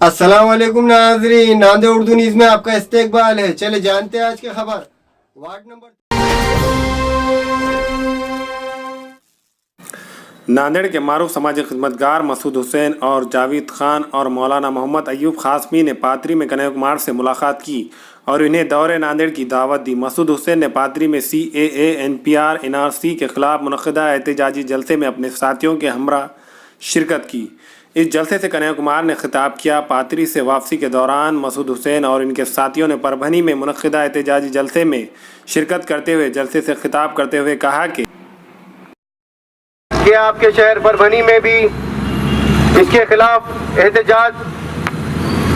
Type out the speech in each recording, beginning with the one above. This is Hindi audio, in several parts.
अस्सलाम वालेकुम नाज़रीन, नांदे उर्दू न्यूज़ में आपका इस्तकबाल है। चले जानते हैं आज की खबर। वार्ड नंबर नांदेड़ के मारूफ समाजी खिदमतगार मसूद हुसैन और जावेद खान और मौलाना मोहम्मद अयूब खासमी ने पादरी में कन्हैया कुमार से मुलाकात की और इन्हें दौरे नांदेड़ की दावत दी। मसूद हुसैन ने पादरी में CAA NPR NRC के खिलाफ मुनक़िदा एहतजाजी जलसे में अपने साथियों के हमरा शिरकत की। इस जलसे से कन्हैया कुमार ने खिताब किया। पादरी से वापसी के दौरान मसूद हुसैन और इनके साथियों ने परभनी में मुनक़िदा एहतजाजी जलसे में शिरकत करते हुए जलसे से खिताब करते हुए कहा कि आपके शहर परभनी में भी इसके खिलाफ एहतजाज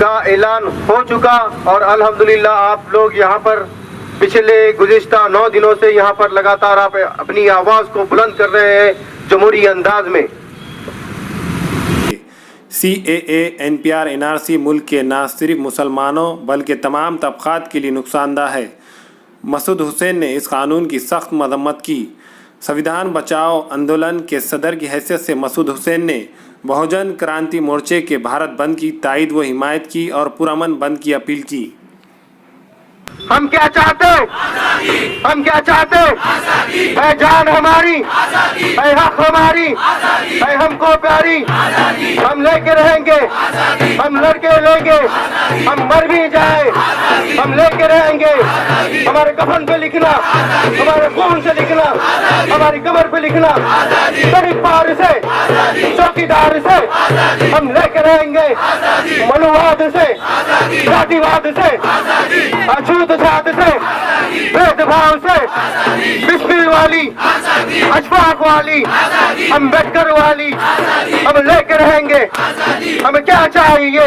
का ऐलान हो चुका और अल्हम्दुलिल्लाह आप लोग यहाँ पर पिछले गुज़िश्ता 9 दिनों से यहाँ पर लगातार आप अपनी आवाज़ को बुलंद कर रहे हैं जमहूरी अंदाज में। CAA NPR NRC मुल्क के न सिर्फ मुसलमानों बल्कि तमाम तबक़ात के लिए नुकसानदा है। मसूद हुसैन ने इस कानून की सख्त मज़म्मत की। संविधान बचाओ आंदोलन के सदर की हैसियत से मसूद हुसैन ने बहुजन क्रांति मोर्चे के भारत बंद की तायद व हिमायत की और पुरअमन बंद की अपील की। हम क्या चाहते हैं? हम क्या चाहते हैं? है जान हमारी, है हक हमारी, है हमको प्यारी। हम लेके रहेंगे, हम लड़के लेंगे, हम मर भी जाए हम लेके रहेंगे। हमारे कफन पे लिखना, हमारे खून से लिखना, हमारी कमर पे लिखना, शरीफ पार से चौकीदार से हम लेके रहेंगे। मनुवाद से, जातिवाद से, अछूत जात से, भेदभाव से, बिस्मिल वाली, अशफाक वाली, अम्बेडकर वाली हम लेके रहेंगे। हमें क्या चाहिए?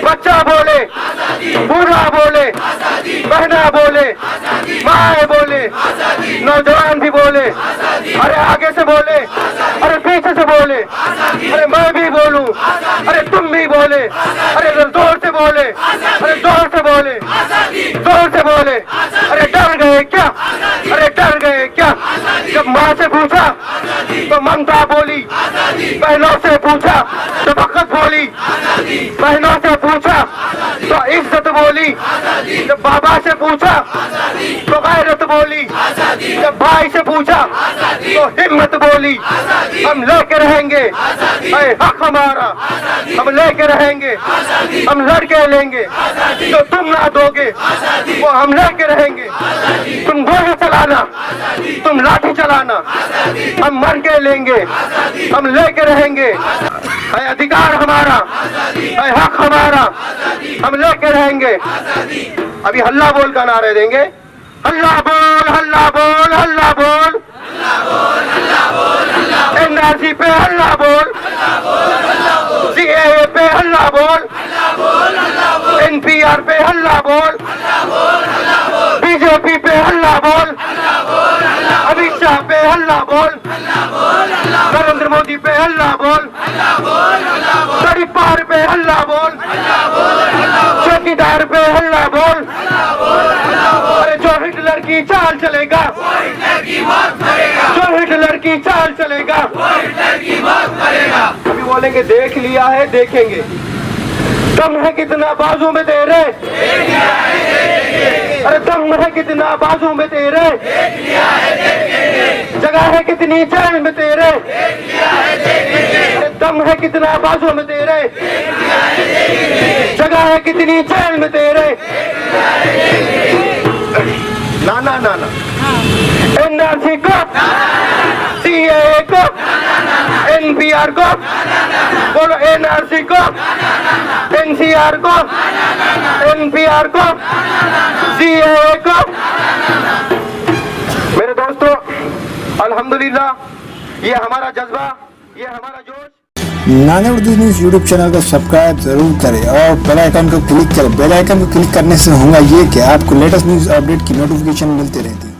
बच्चा बोले, बूढ़ा बोले, बहना बोले, माए बोले, नौजवान भी बोले, अरे आगे से बोले, अरे पीछे से बोले, अरे मैं भी बोलूं, अरे तुम भी बोले, अरे जोर से बोले, अरे जोर से बोले, जोर से बोले। अरे डर गए क्या? अरे डर गए क्या? जब माँ से पूछा तो ममता बोली, बहनों से पूछा तो बखत बोली, बहनों से पूछा तो इज्जत बोली, जब बाबा से पूछा तो गैरत बोली, जब भाई से पूछा तो हिम्मत बोली। हम लेके रहेंगे, हक हमारा हम लेके रहेंगे। हम लड़के लेंगे, जो तुम ना दोगे वो हम लेके रहेंगे। तुम गोली चलाना, तुम लाठी चलाना, हम मर के लेंगे, हम लेके रहेंगे। है अधिकार हमारा, है हक हमारा, हम लेके रहेंगे। अभी हल्ला बोल का नारे देंगे। हल्ला बोल, हल्ला बोल, हल्ला बोल, NRC पे हल्ला बोल, CAA पे हल्ला बोल, NPR पे हल्ला बोल, BJP पे हल्ला बोल, अमित शाह पे हल्ला बोल, नरेंद्र मोदी पे हल्ला बोल, शरीफ पार पे हल्ला बोल, चौकीदार पे हल्ला बोल। अरे जो हिटलर की चाल चलेगा, जो हिटलर की चाल चलेगा, अभी बोलेंगे देख लिया है, देखेंगे। दम है कितना बाजू में तेरे, अरे दम है कितना बाजू में तेरे, जगह है कितनी जेल में तेरे, अरे दम है कितना बाजू में तेरे, जगह है कितनी जेल में तेरे। ना ना ना ना, NRC को, CAA को, NPR को बोलो, NRC को, NCR को, NPR को, CAA को। मेरे दोस्तों, अल्हम्दुलिल्लाह ये हमारा जज्बा, ये हमारा जोश। Nanded Urdu news YouTube channel को सब्सक्राइब जरूर करें और बेल आइकन को क्लिक करें। बेल आइकन को क्लिक करने से होगा ये कि आपको लेटेस्ट न्यूज़ अपडेट की नोटिफिकेशन मिलती रहती है।